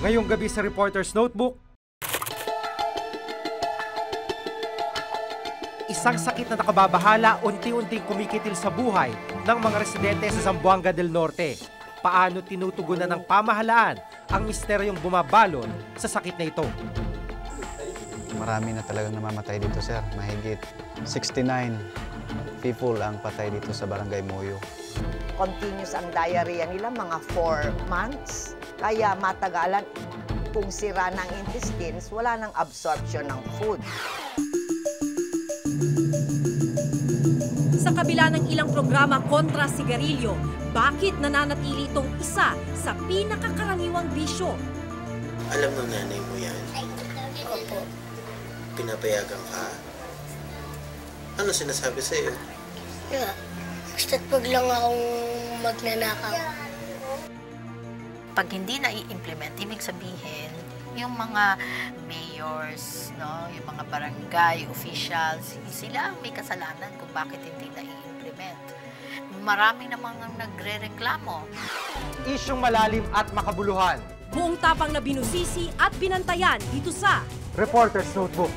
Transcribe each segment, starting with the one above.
Ngayong gabi sa Reporter's Notebook, isang sakit na nakababahala unti-unting kumikitil sa buhay ng mga residente sa Zamboanga del Norte. Paano tinutugunan ng pamahalaan ang misteryong bumabalot sa sakit na ito? Marami na talagang namamatay dito, sir. Mahigit 69 people ang patay dito sa Barangay Moyo. Continuous ang diarrhea nila, mga 4 months. Kaya matagalan, kung sira ng intestines, wala nang absorption ng food. Sa kabila ng ilang programa kontra sigarilyo, bakit nananatili itong isa sa pinakakaraniwang bisyo? Alam ng nanay mo yan? Opo. Pinapayagan ka? Ano sinasabi sa'yo? Yeah. Basta't wag lang akong magnanakaw. Pag hindi na i-implement, ibig sabihin, yung mga mayors, no, yung mga barangay officials, sila ang may kasalanan kung bakit hindi na i-implement. Marami namang nagre-reklamo. Isyong malalim at makabuluhan. Buong tapang na binusisi at binantayan dito sa Reporter's Notebook.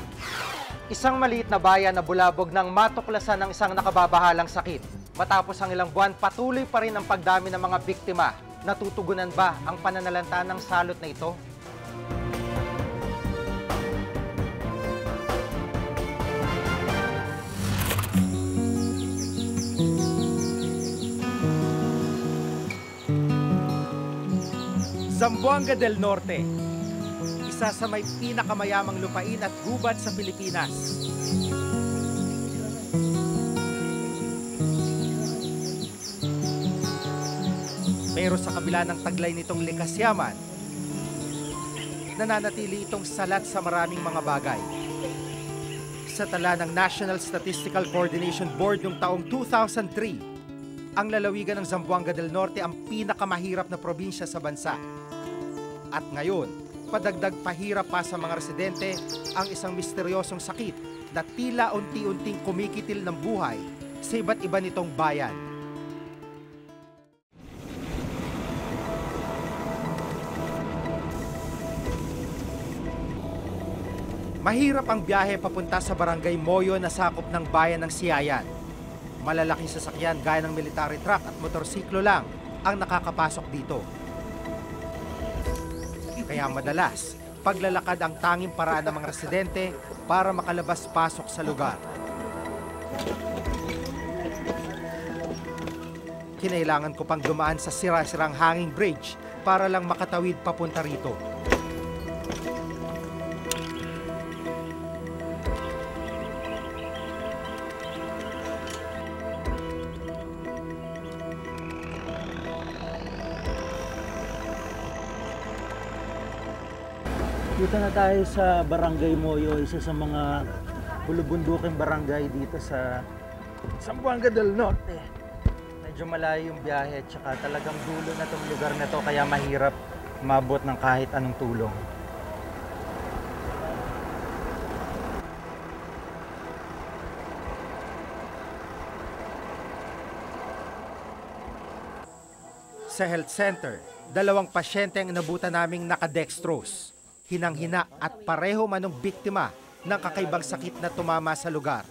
Isang maliit na bayan na bulabog ng matuklasan ng isang nakababahalang sakit. Matapos ang ilang buwan, patuloy pa rin ang pagdami ng mga biktima. Natutugunan ba ang pananalanta ng salot na ito? Zamboanga del Norte, isa sa may pinakamayamang lupain at gubat sa Pilipinas. Pero sa kabila ng taglay nitong likas yaman, nananatili itong salat sa maraming mga bagay. Sa tala ng National Statistical Coordination Board noong taong 2003, ang lalawigan ng Zamboanga del Norte ang pinakamahirap na probinsya sa bansa. At ngayon, padagdag pahirap pa sa mga residente ang isang misteryosong sakit na tila unti-unting kumikitil ng buhay sa iba't iba nitong bayan. Mahirap ang biyahe papunta sa Barangay Moyo na sakop ng bayan ng Siayan. Malalaking sasakyan gaya ng military truck at motorsiklo lang ang nakakapasok dito. Kaya madalas, paglalakad ang tanging paraan ng mga residente para makalabas-pasok sa lugar. Kinailangan ko pang dumaan sa sira-sirang hanging bridge para lang makatawid papunta rito. Dito na tayo sa Barangay Moyo, isa sa mga bulubunduking barangay dito sa Zamboanga del Norte. Medyo malayo yung biyahe, tsaka talagang dulo na itong lugar na to, kaya mahirap mabot ng kahit anong tulong. Sa health center, 2 pasyente ang inabutan naming nakadextrose. Hinang-hina at pareho manong biktima ng kakaibang sakit na tumama sa lugar.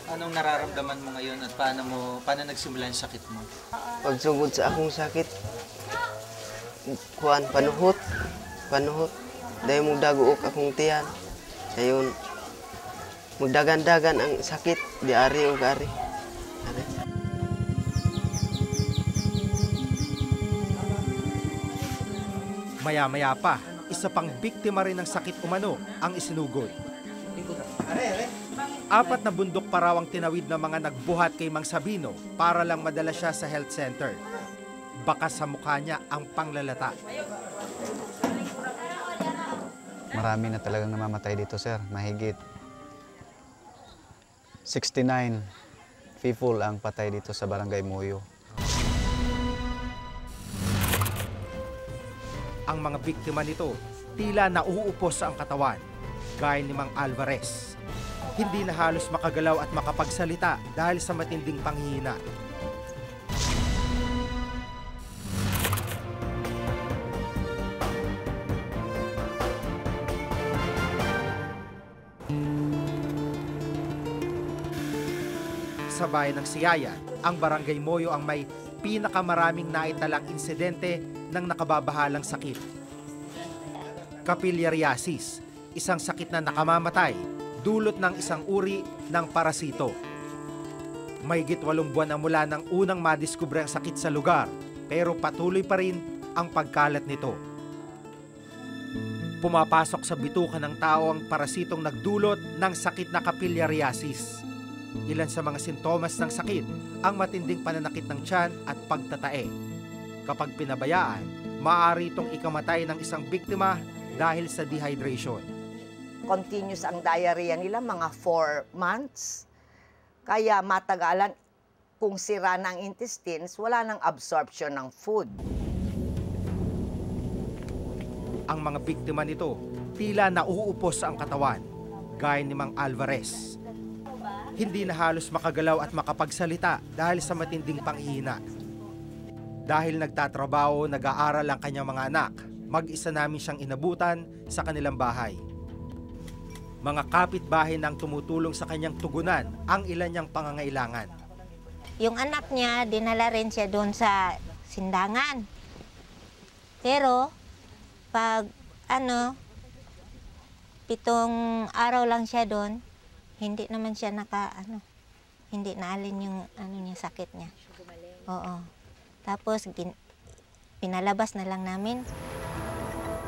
Anong nararamdaman mo ngayon at paano nagsimula yung sakit mo? Pagsugod sa akong sakit, panuhot. Dahil magdaguok akong tiyan. Ayun, magdagan-dagan ang sakit, di ari o gari. Maya-maya pa, isa pang biktima rin ng sakit umano ang isinugod. 4 na bundok pa raw ang tinawid ng mga nagbuhat kay Mang Sabino para lang madala siya sa health center. Baka sa mukha niya ang panglalata. Marami na talagang namamatay dito, sir. Mahigit 69 people ang patay dito sa Barangay Moyo. Ang mga biktima nito, tila nauupos ang katawan, gaya ni Mang Alvarez. Hindi na halos makagalaw at makapagsalita dahil sa matinding panghihina. sa bayan ng Siyayan, ang Barangay Moyo ang may pinakamaraming naitalang insidente ng nakababahalang sakit. Capillaриasis, isang sakit na nakamamatay, dulot ng isang uri ng parasito. Mahigit 8 buwan na mula nang unang madiskubre ang sakit sa lugar, pero patuloy pa rin ang pagkalat nito. Pumapasok sa bituka ng tao ang parasitong nagdulot ng sakit na capillaриasis. Ilan sa mga sintomas ng sakit ang matinding pananakit ng tiyan at pagtatae. Kapag pinabayaan, maaari itong ikamatay ng isang biktima dahil sa dehydration. Continuous ang diarrhea nila, mga 4 months. Kaya matagalan, kung sira ng intestines, wala nang absorption ng food. Ang mga biktima nito, tila nauupos ang katawan, gaya ni Mang Alvarez. Hindi na halos makagalaw at makapagsalita dahil sa matinding panghihina. Dahil nagtatrabaho, nag-aaral ang kanyang mga anak, mag-isa namin siyang inabutan sa kanilang bahay. Mga kapitbahay nang tumutulong sa kanyang tugunan ang ilan niyang pangangailangan. Yung anak niya, dinala rin siya doon sa sindangan. Pero, pag 7 araw lang siya doon, hindi naman siya hindi naalin yung niya, sakit niya. Oo. Tapos, pinalabas na lang namin.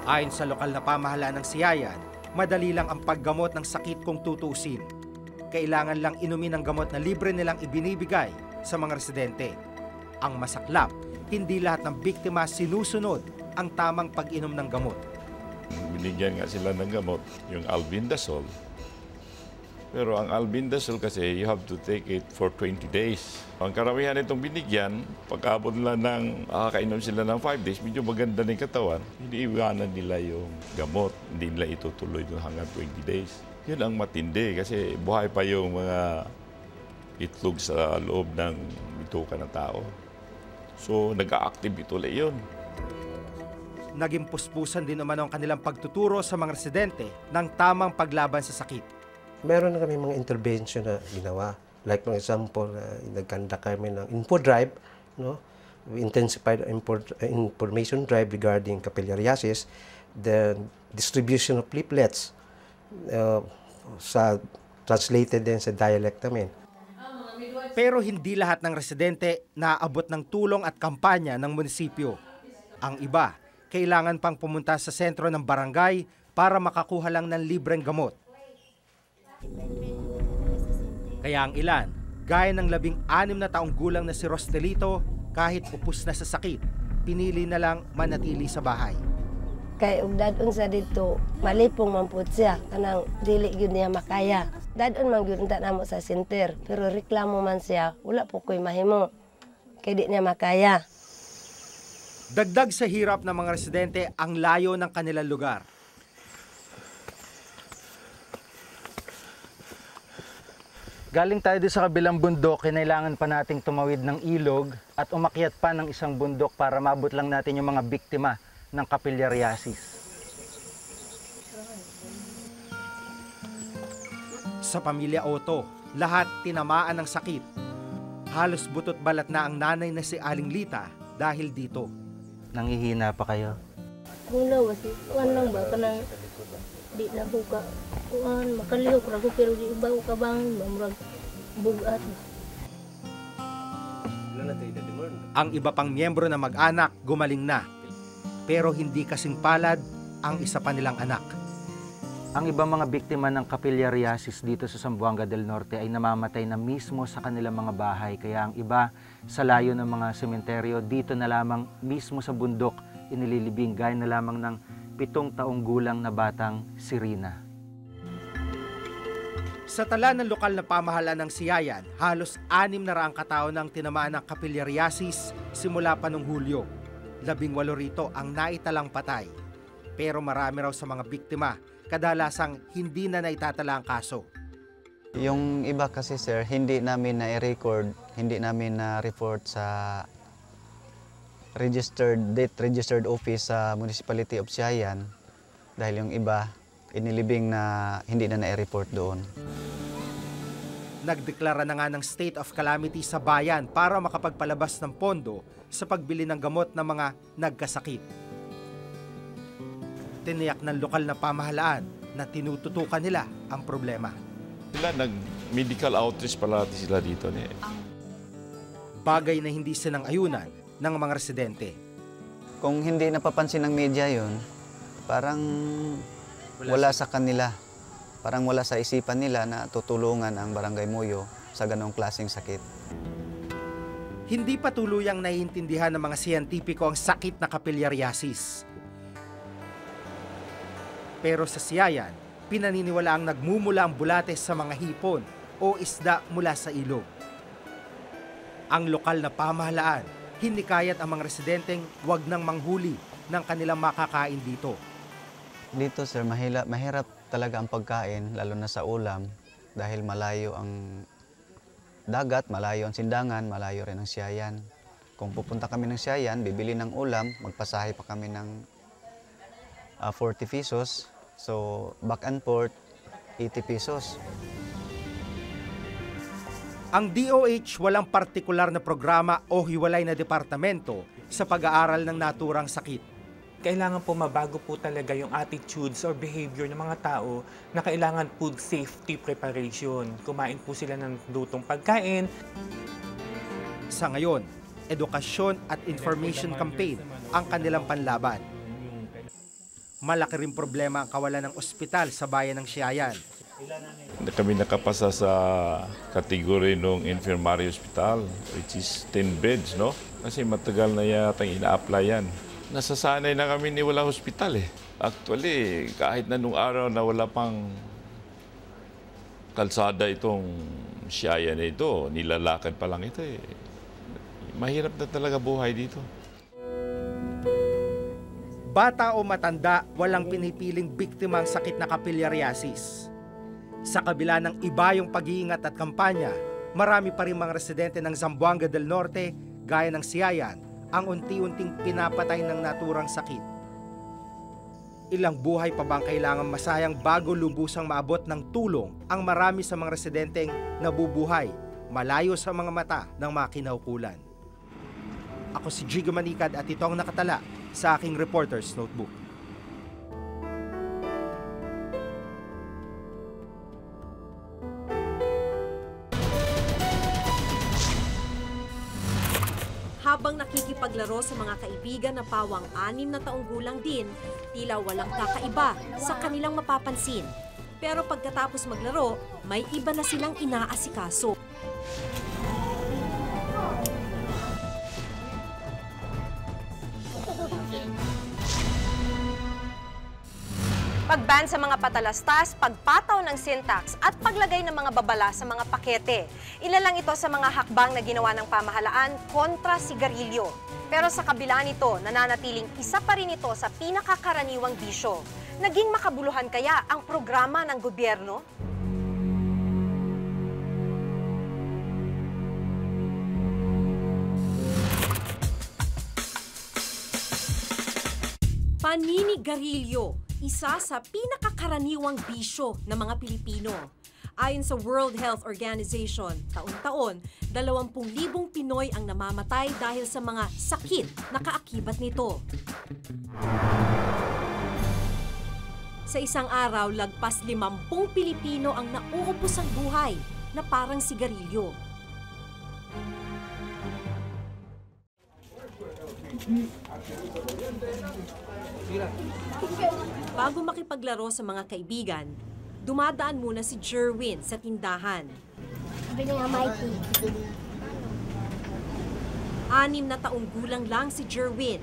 Ayon sa lokal na pamahalaan ng Siyayan, madali lang ang paggamot ng sakit kung tutuusin. Kailangan lang inumin ang gamot na libre nilang ibinibigay sa mga residente. Ang masaklap, hindi lahat ng biktima sinusunod ang tamang pag-inom ng gamot. Binigyan nga sila ng gamot, yung albendazole. Pero ang albendazole kasi, you have to take it for 20 days. Ang karamihan itong binigyan, pag-abot nila ng kainom sila ng 5 days, medyo maganda ng katawan, hindi iwanan nila yung gamot. Hindi nila itutuloy doon hanggang 20 days. Yun ang matindi kasi buhay pa yung mga itlog sa loob ng bituka ng tao. So, nag-a-active ito ulit yun. Naging puspusan din naman ang kanilang pagtuturo sa mga residente ng tamang paglaban sa sakit. Meron na kami mga intervention na ginawa. Like, for example, nagkanda kami ng info drive. No? We intensified information drive regarding capillaриasis, the distribution of leaflets, translated din sa dialect namin. Pero hindi lahat ng residente naaabot ng tulong at kampanya ng munisipyo. Ang iba, kailangan pang pumunta sa sentro ng barangay para makakuha lang ng libreng gamot. Kaya ang ilan, gaya ng 16 na taong gulang na si Rostelito, kahit upos na sa sakit, pinili na lang manatili sa bahay. Kay ug dadon sa dito, malipong man pud siya, kanang dili gyud niya makaya. Dadon man gyud ta namo sa center, pero reklamo man siya, wala po koy mahimo. Kay di niya makaya. Dagdag sa hirap ng mga residente ang layo ng kanilang lugar. Galing tayo doon sa kabilang bundok, kailangan pa nating tumawid ng ilog at umakyat pa ng isang bundok para mabot lang natin yung mga biktima ng capillaриasis. Sa pamilya Otto, lahat tinamaan ng sakit. Halos butot balat na ang nanay na si Aling Lita dahil dito. Nangihina pa kayo? Mula wasi, kuan lang ba kanang di na ko ka kuan makalihok ra ko pero di ba ko kabang mamrag bugat. Ang iba pang miyembro na mag-anak gumaling na. Pero hindi kasing palad ang isa pa nilang anak. Ang ibang mga biktima ng capillaриasis dito sa Zamboanga del Norte ay namamatay na mismo sa kanilang mga bahay. Kaya ang iba sa layo ng mga sementeryo dito na lamang mismo sa bundok inililibing gaya na lamang ng 7 taong gulang na batang si Rina. Sa tala ng lokal na pamahalaan ng Siyayan, halos 600 katao ng tinamaan ng capillaриasis simula pa noong Hulyo. 18 rito ang naitalang patay. Pero marami raw sa mga biktima, kadalasang hindi na naitatala ang kaso. Yung iba kasi sir, hindi namin na-record, hindi namin na-report sa registered office sa Municipality of Siayan dahil yung iba inilibing na hindi na na-report doon. Nagdeklara na nga ng state of calamity sa bayan para makapagpalabas ng pondo sa pagbili ng gamot ng mga nagkasakit. Tiniyak ng lokal na pamahalaan na tinututukan nila ang problema. Sila nag-medical outreach palati sila dito. Bagay na hindi sinang-ayunan ng mga residente. Kung hindi napapansin ng media yon, parang wala sa kanila. Parang wala sa isipan nila na tutulungan ang Barangay Moyo sa ganong klaseng sakit. Hindi pa tuluyang naiintindihan ng mga siyentipiko ang sakit na kapilyaryasis. Pero sa Siayan, pinaniniwalaang nagmumula ang bulates sa mga hipon o isda mula sa ilog. Ang lokal na pamahalaan, hinikayat ang mga residenteng huwag nang manghuli ng kanilang makakain dito. Dito sir, mahirap talaga ang pagkain, lalo na sa ulam, dahil malayo ang dagat, malayo ang Sindangan, malayo rin ang Siayan. Kung pupunta kami ng Siayan, bibili ng ulam, magpasahe pa kami ng 40 pesos. So, back and forth, 80 pesos. Ang DOH walang partikular na programa o hiwalay na departamento sa pag-aaral ng naturang sakit. Kailangan po mabago po talaga yung attitudes or behavior ng mga tao na kailangan food safety preparation. Kumain po sila ng lutong pagkain. Sa ngayon, edukasyon at information campaign ang kanilang panlaban. Malaki rin problema ang kawalan ng ospital sa bayan ng Siayan. Kami nakapasa sa kategory ng infirmary hospital, which is 10 beds, no? Kasi matagal na yata ina-apply yan. Nasasanay na kami ni wala hospital eh. Actually, kahit na nung araw na wala pang kalsada itong Siayan na ito, nilalakad pa lang ito eh. Mahirap na talaga buhay dito. Bata o matanda, walang pinipiling biktima ang sakit na kapilyaryasiis. Sa kabila ng iba yung pag-iingat at kampanya, marami pa rin mga residente ng Zamboanga del Norte, gaya ng Siayan, ang unti-unting pinapatay ng naturang sakit. Ilang buhay pa bang kailangan masayang bago lubusang maabot ng tulong ang marami sa mga residenteng nabubuhay malayo sa mga mata ng mga kinaukulan? Ako si Jigo Manikad at ito ang nakatala sa aking Reporter's Notebook. Habang nakikipaglaro sa mga kaibigan na pawang 6 na taong gulang din, tila walang kakaiba sa kanilang mapapansin. Pero pagkatapos maglaro, may iba na silang inaasikaso. Pagban sa mga patalastas, pagpataw ng syntax at paglagay ng mga babala sa mga pakete. Ilan lang ito sa mga hakbang na ginawa ng pamahalaan kontra sigarilyo. Pero sa kabila nito, nananatiling isa pa rin ito sa pinakakaraniwang bisyo. Naging makabuluhan kaya ang programa ng gobyerno? Paninigarilyo, isa sa pinakakaraniwang bisyo ng mga Pilipino. Ayon sa World Health Organization, taon-taon, 20,000 Pinoy ang namamatay dahil sa mga sakit na kaakibat nito. Sa isang araw, lagpas 50 Pilipino ang nauupos ang buhay na parang sigarilyo. Bago makipaglaro sa mga kaibigan, dumadaan muna si Jerwin sa tindahan. Bili nga Mikey. 6 na taong gulang lang si Jerwin.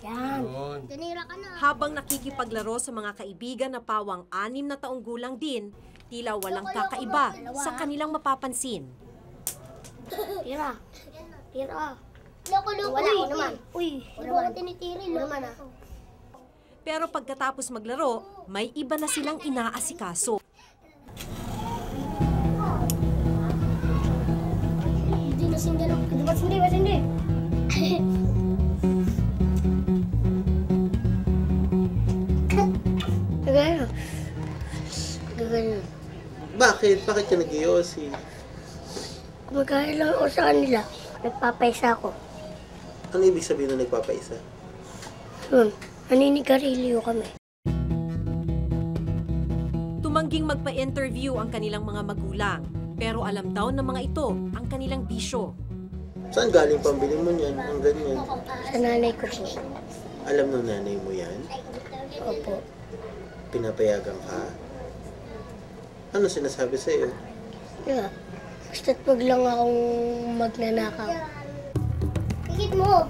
Yan. Tinira ka na. Habang nakikipaglaro sa mga kaibigan na pawang 6 na taong gulang din, tila walang kakaiba sa kanilang mapapansin. Tira. Tira. Loko-loko. Wala ko naman. Uy, hindi ko tinitiri. Naman ah. Pero pagkatapos maglaro, may iba na silang inaasikaso. Hindi na sindi. Hindi. Gagano. Bakit? Bakit ka nag-iossi? Kumakain lang ako sa kanila. Nagpapaisa ako. Ano ibig sabihin na nagpapaisa? Yun, naninigarilyo kami. Tumangging magpa-interview ang kanilang mga magulang. Pero alam daw ng mga ito ang kanilang bisyo. Saan galing pambili mo niyan? Ang ganyan. Sa nanay ko po. Alam ng nanay mo yan? Opo. Pinapayagan ka? Ano sinasabi sa'yo? Yeah. Basta't wag lang akong magnanakaw. Higit mo!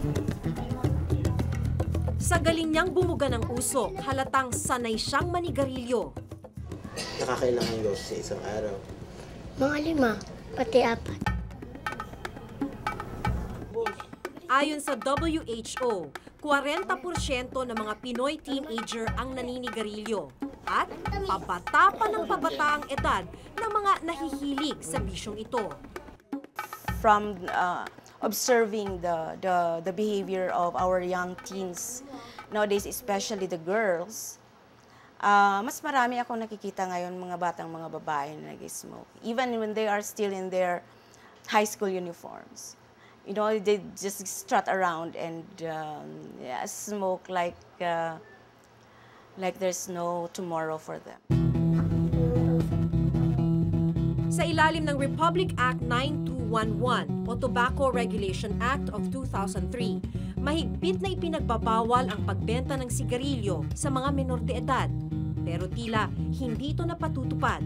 Sa galing niyang bumuga ng usok, halatang sanay siyang manigarilyo. Nakakailangan yun sa isang araw. Mga 5, pati 4. Ayon sa WHO, 40% ng mga Pinoy teenager ang naninigarilyo at pabata pa ng pabata ang edad ng mga nahihilig sa bisyong ito. From observing the behavior of our young teens nowadays, especially the girls, mas marami ako nakikita ngayon mga batang mga babae na nag-smoke. Even when they are still in their high school uniforms. You know, they just strut around and smoke like there's no tomorrow for them. Sa ilalim ng Republic Act 9211 o Tobacco Regulation Act of 2003, mahigpit na ipinagbabawal ang pagbenta ng sigarilyo sa mga menor de edad. Pero tila hindi ito napatutupad.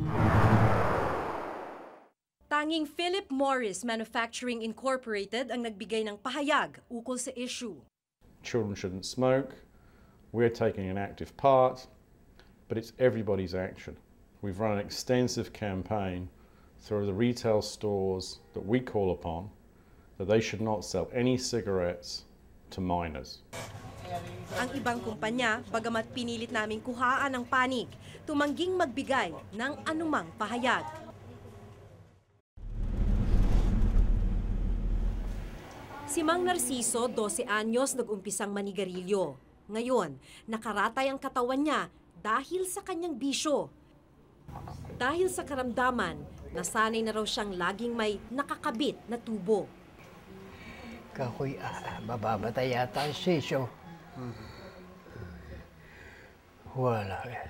Tanging Philip Morris Manufacturing Incorporated ang nagbigay ng pahayag ukol sa issue. Children shouldn't smoke. We're taking an active part, but it's everybody's action. We've run an extensive campaign through the retail stores that we call upon that they should not sell any cigarettes to minors. Ang ibang kumpanya, bagamat pinilit naming kuhaan ang panig, tumangging magbigay ng anumang pahayag. Si Mang Narciso, 12 anyos, nag-umpisang manigarilyo. Ngayon, nakaratay ang katawan niya dahil sa kanyang bisyo. Dahil sa karamdaman, nasanay na raw siyang laging may nakakabit na tubo. Kakoy, mababatay yata ang sisyo. Wala eh.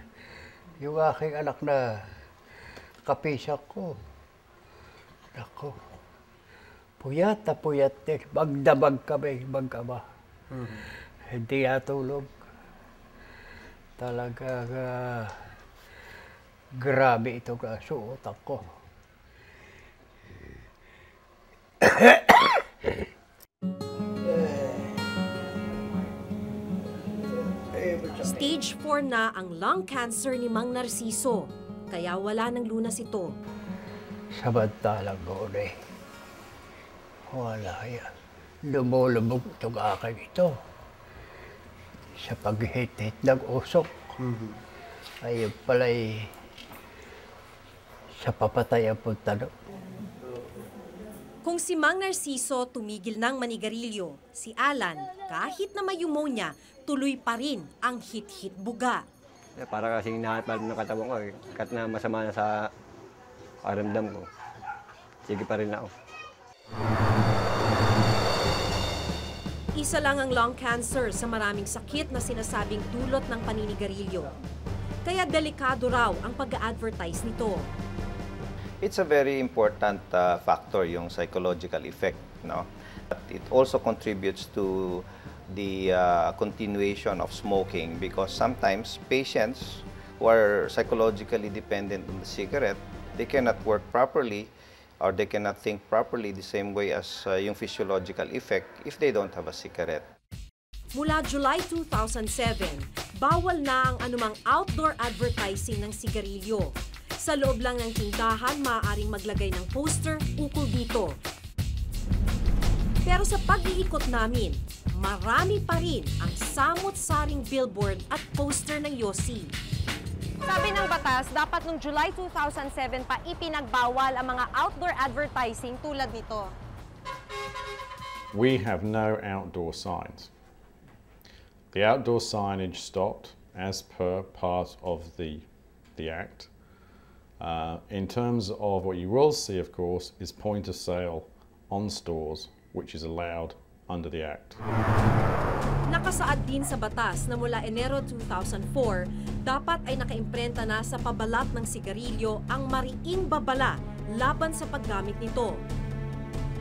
Yung aking anak na kapisak ko, ako, puyat na puyat din. Magdamag kami, mag-ama. Hindi atulog. Talaga, grabe ito ka suotak ko. Stage 4 na ang lung cancer ni Mang Narciso, kaya wala nang lunas ito. Samantalang noon eh, wala yan. Lumulubog itong aking ito. Sa paghihit-hit ng usok. Ayun pala'y sa papatay ang punta doon. Kung si Mang Narciso tumigil ng manigarilyo, si Alan, kahit na may pneumonia, tuloy pa rin ang hit-hit buga. Para kasing nahatpal ng katawan ko, kahit na masama na sa pakiramdam ko, sige pa rin ako. Isa lang ang lung cancer sa maraming sakit na sinasabing dulot ng paninigarilyo. Kaya delikado raw ang pag-a-advertise nito. It's a very important factor, yung psychological effect, no? But it also contributes to the continuation of smoking because sometimes patients who are psychologically dependent on the cigarette, they cannot work properly or they cannot think properly the same way as yung physiological effect if they don't have a cigarette. Mula July 2007, bawal na ang anumang outdoor advertising ng sigarilyo. Sa loob lang ng tindahan, maaaring maglagay ng poster ukol dito. Pero sa pag-iikot namin, marami pa rin ang samot-saring billboard at poster ng Yossi. Sabi ng batas, dapat noong July 2007 pa ipinagbawal ang mga outdoor advertising tulad nito. We have no outdoor signs. The outdoor signage stopped as per part of the Act. In terms of what you will see, of course, is point of sale on stores, which is allowed under the Act. Nakasaad din sa batas na mula Enero 2004, dapat ay nakaimprenta na sa pabalat ng sigarilyo ang mariing babala laban sa paggamit nito.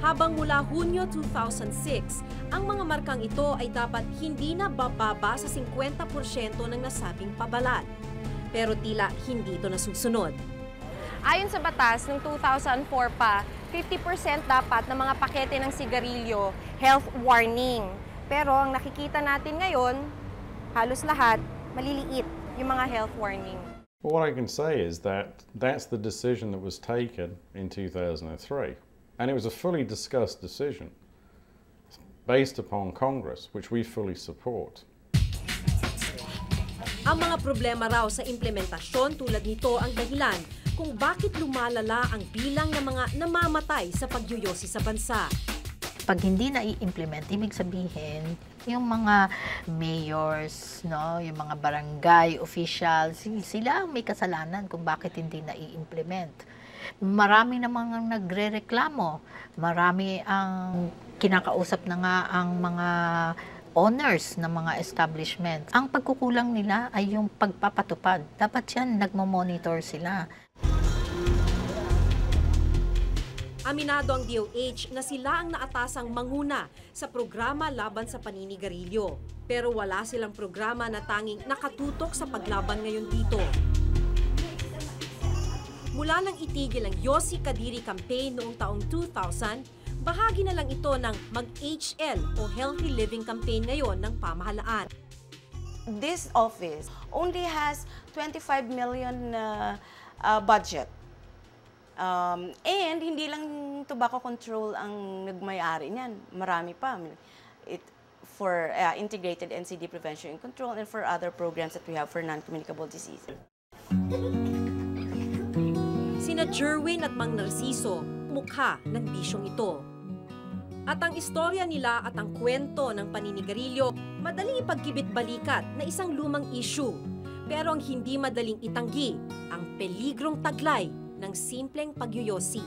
Habang mula Hunyo 2006, ang mga markang ito ay dapat hindi na bababa sa 50% ng nasabing pabalat. Pero tila hindi ito nasusunod. Ayon sa batas, noong 2004 pa, 50% dapat ng mga pakete ng sigarilyo health warning. Pero ang nakikita natin ngayon, halos lahat, maliliit yung mga health warning. Well, what I can say is that that's the decision that was taken in 2003. And it was a fully discussed decision based upon Congress, which we fully support. Ang mga problema raw sa implementasyon tulad nito ang dahilan kung bakit lumalala ang bilang ng mga namamatay sa pagyuyosi sa bansa. Pag hindi na i-implement, ibig sabihin, yung mga mayors, no, yung mga barangay officials, sila ang may kasalanan kung bakit hindi na i-implement. Marami namang nagre-reklamo, marami ang kinakausap na nga ang mga owners ng mga establishment. Ang pagkukulang nila ay yung pagpapatupad. Dapat yan, nagmo-monitor sila. Aminado ang DOH na sila ang naatasang manguna sa programa laban sa paninigarilyo. Pero wala silang programa na tanging nakatutok sa paglaban ngayon dito. Mula nang itigil ang Yossi Kadiri campaign noong taong 2000, bahagi na lang ito ng Mag-HL o Healthy Living campaign ngayon ng pamahalaan. This office only has 25 million budget. And hindi lang tobacco control ang nagmay-ari niyan. Marami pa. For integrated NCD prevention and control and for other programs that we have for non-communicable disease. Sina Jerwin at Mang Narciso, mukha ng bisyong ito. At ang istorya nila at ang kwento ng paninigarilyo, madaling ipagkibit-balikat na isang lumang issue. Pero ang hindi madaling itanggi, ang peligrong taglay ng simpleng pagyuyosi.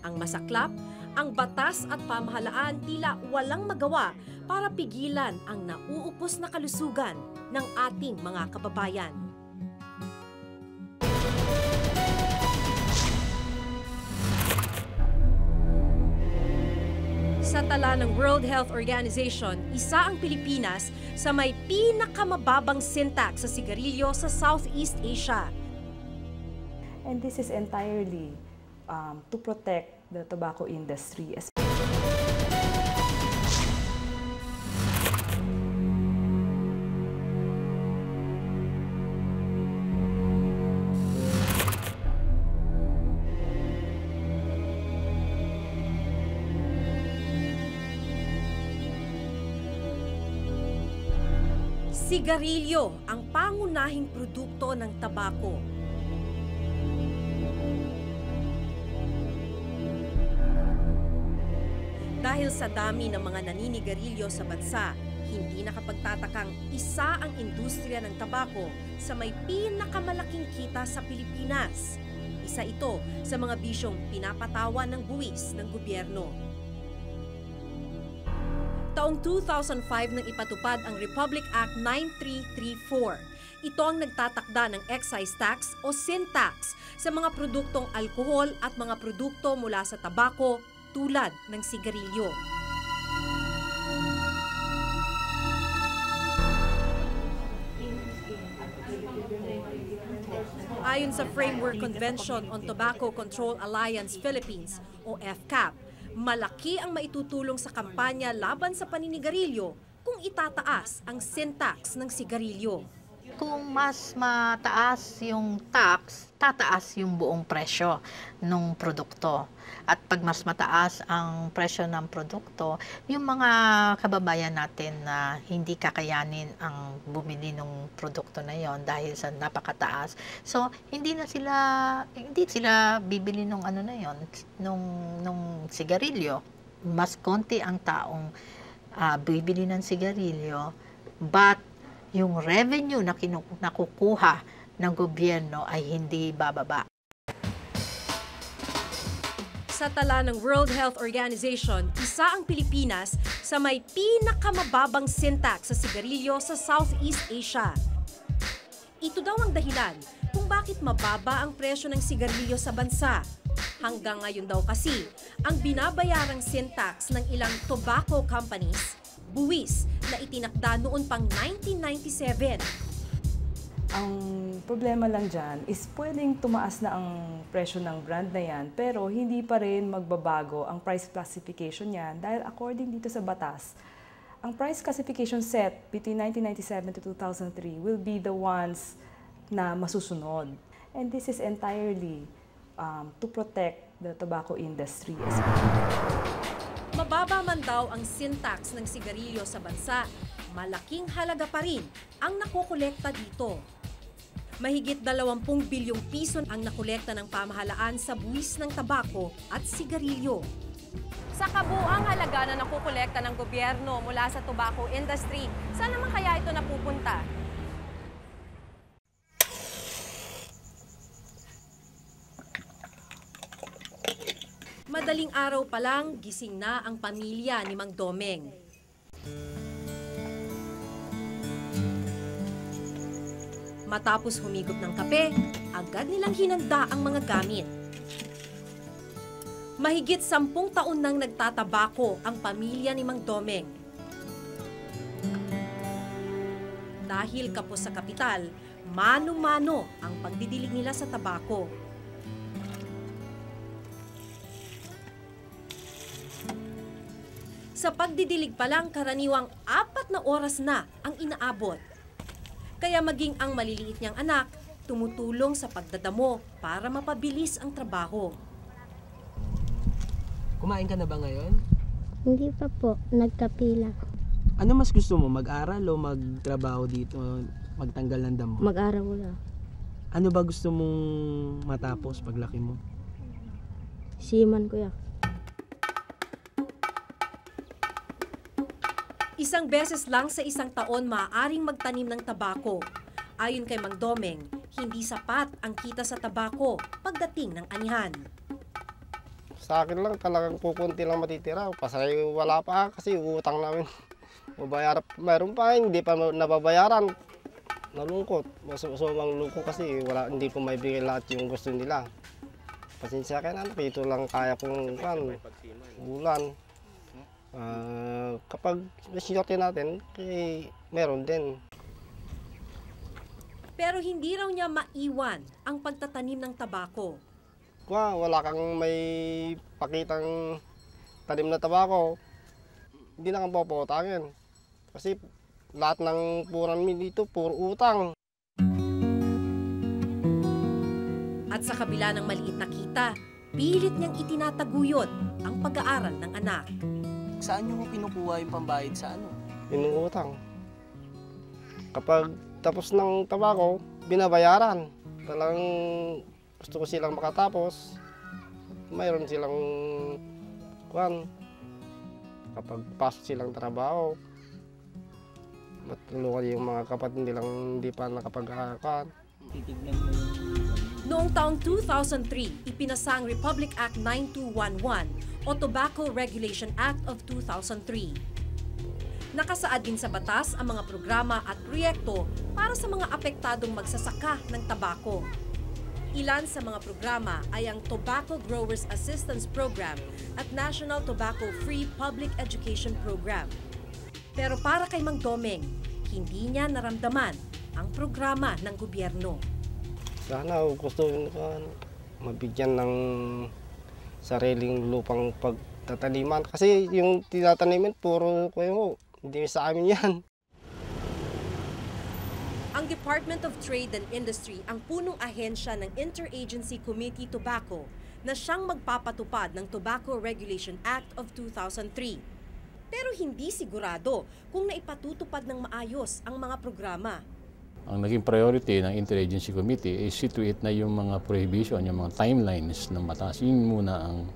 Ang masaklap, ang batas at pamahalaan tila walang magawa para pigilan ang nauupos na kalusugan ng ating mga kababayan. Sa tala ng World Health Organization, isa ang Pilipinas sa may pinakamababang syntax sa sigarilyo sa Southeast Asia. And this is entirely to protect the tobacco industry. Sigarilyo ang pangunahing produkto ng tabako. Dahil sa dami ng mga naninigarilyo sa bansa, hindi nakapagtatakang isa ang industriya ng tabako sa may pinakamalaking kita sa Pilipinas. Isa ito sa mga bisyong pinapatawan ng buwis ng gobyerno. Taong 2005 nang ipatupad ang Republic Act 9334. Ito ang nagtatakda ng excise tax o sin tax sa mga produktong alkohol at mga produkto mula sa tabako tulad ng sigarilyo. Ayon sa Framework Convention on Tobacco Control Alliance Philippines o FCAP, malaki ang maitutulong sa kampanya laban sa paninigarilyo kung itataas ang sin tax ng sigarilyo. Kung mas mataas yung tax, tataas yung buong presyo ng produkto. At pag mas mataas ang presyo ng produkto, yung mga kababayan natin na hindi kakayanin ang bumili ng produkto na yon dahil sa napakataas. So, hindi sila bibili nung ano na yon, nung sigarilyo. Mas konti ang taong bibili ng sigarilyo, but yung revenue na nakukuha ng gobyerno ay hindi bababa. Sa tala ng World Health Organization, isa ang Pilipinas sa may pinakamababang sintax sa sigarilyo sa Southeast Asia. Ito daw ang dahilan kung bakit mababa ang presyo ng sigarilyo sa bansa. Hanggang ngayon daw kasi, ang binabayarang sintax ng ilang tobacco companies, buwis na itinakda noon pang 1997. Ang problema lang dyan is pwedeng tumaas na ang presyo ng brand na yan, pero hindi pa rin magbabago ang price classification niyan dahil according dito sa batas, ang price classification set between 1997 to 2003 will be the ones na masusunod. And this is entirely to protect the tobacco industry as well. Mababa man daw ang sintax ng sigarilyo sa bansa, malaking halaga pa rin ang nakokolekta dito. Mahigit 20 bilyong piso ang nakolekta ng pamahalaan sa buwis ng tabako at sigarilyo. Sa kabuuang halaga na nakukolekta ng gobyerno mula sa tobacco industry, saan naman kaya ito napupunta? Madaling araw pa lang, gising na ang pamilya ni Mang Domeng. Matapos humigop ng kape, agad nilang hinanda ang mga gamit. Mahigit 10 taon nang nagtatabako ang pamilya ni Mang Domeng. Dahil kapos sa kapital, mano-mano ang pagdidilig nila sa tabako. Sa pagdidilig pa lang, karaniwang 4 na oras na ang inaabot. Kaya maging ang maliliit niyang anak, tumutulong sa pagdadamo para mapabilis ang trabaho. Kumain ka na ba ngayon? Hindi pa po, nagkapila. Ano mas gusto mo, mag-aral o magtrabaho dito, magtanggal ng damo? Mag-aral wala. Ano ba gusto mong matapos paglaki mo? Siman kuya. Isang beses lang sa isang taon maaaring magtanim ng tabako. Ayon kay Mang Domeng, hindi sapat ang kita sa tabako pagdating ng anihan. Sa akin lang talagang pupunti lang matitira. Pasay wala pa kasi utang namin. Mabayaran, mayroon pa hindi pa nababayaran. Nalungkot. So malungkot kasi hindi ko maibigay lahat yung gusto nila. Pasensya kayo na, ito lang kaya kong bulan. Kapag nasinyorte natin, meron din. Pero hindi raw niya maiwan ang pagtatanim ng tabako. Wala kang may pakitang tanim na tabako, hindi na kang paputangin. Kasi lahat ng puran dito, puro utang. At sa kabila ng maliit na kita, pilit niyang itinataguyod ang pag-aaral ng anak. Saan niyo kinukuha yung pambayad sa ano? Inuutang. Kapag tapos ng tabako, binabayaran. Talagang gusto ko silang makatapos. Mayroon silang kapag pasok silang trabaho, matulungan yung mga kapatid nilang hindi pa nakapag-aaral. Noong taong 2003, ipinasa ang Republic Act 9211 o Tobacco Regulation Act of 2003. Nakasaad din sa batas ang mga programa at proyekto para sa mga apektadong magsasaka ng tabako. Ilan sa mga programa ay ang Tobacco Growers Assistance Program at National Tobacco Free Public Education Program. Pero para kay Mang Domeng, hindi niya naramdaman ang programa ng gobyerno. Sana gusto mabigyan ng sariling lupang pagtataniman. Kasi yung tinataniman, puro hindi sa amin yan. Ang Department of Trade and Industry ang punong ahensya ng Interagency Committee Tobacco na siyang magpapatupad ng Tobacco Regulation Act of 2003. Pero hindi sigurado kung naipatutupad ng maayos ang mga programa. Ang naging priority ng Interagency Committee is situate na yung mga prohibition, yung mga timelines ng batas. Yun muna ang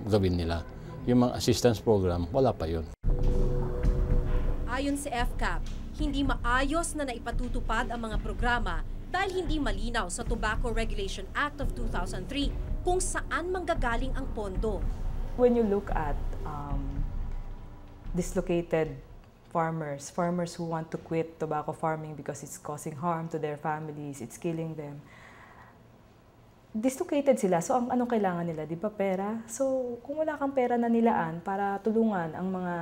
gawin nila. Yung mga assistance program, wala pa yun. Ayon sa FCAP, hindi maayos na naipatutupad ang mga programa dahil hindi malinaw sa Tobacco Regulation Act of 2003 kung saan manggagaling ang pondo. When you look at dislocated farmers who want to quit tobacco farming because it's causing harm to their families, it's killing them, dislocated sila. So, ang anong kailangan nila? Di ba pera? So, kung wala kang pera na nilaan para tulungan ang mga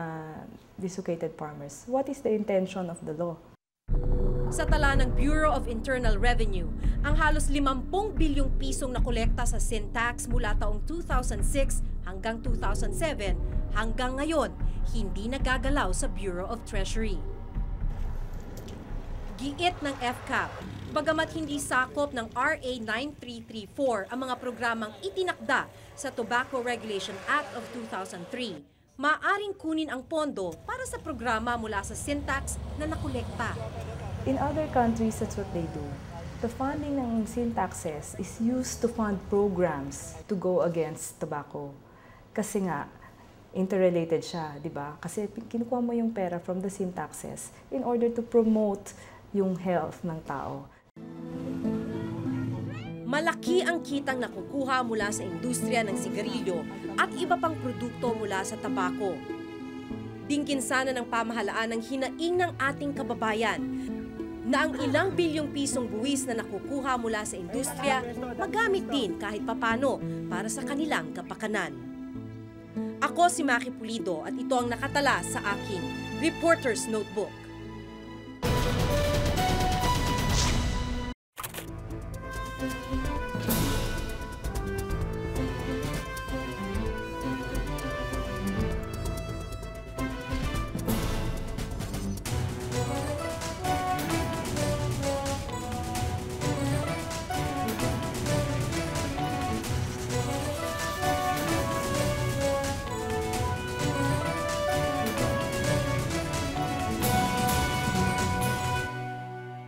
dislocated farmers, what is the intention of the law? Sa tala ng Bureau of Internal Revenue, ang halos 50 bilyong pisong nakolekta sa sin tax mula taong 2006 hanggang 2007 hanggang ngayon, hindi nagagalaw sa Bureau of Treasury. Giit ng FCAP, bagamat hindi sakop ng RA 9334 ang mga programang itinakda sa Tobacco Regulation Act of 2003, maaring kunin ang pondo para sa programa mula sa sin tax na nakolekta. In other countries, that's what they do. The funding ng sin taxes is used to fund programs to go against tobacco. Kasi nga, interrelated siya, di ba? Kasi kinukuha mo yung pera from the sin taxes in order to promote yung health ng tao. Malaki ang kitang nakukuha mula sa industriya ng sigarilyo at iba pang produkto mula sa tabako. Dingkin sana ng pamahalaan ang hinaing ng ating kababayan na ang ilang bilyong pisong buwis na nakukuha mula sa industriya magamit din kahit papano para sa kanilang kapakanan. Ako si Maki Pulido at ito ang nakatala sa aking Reporter's Notebook.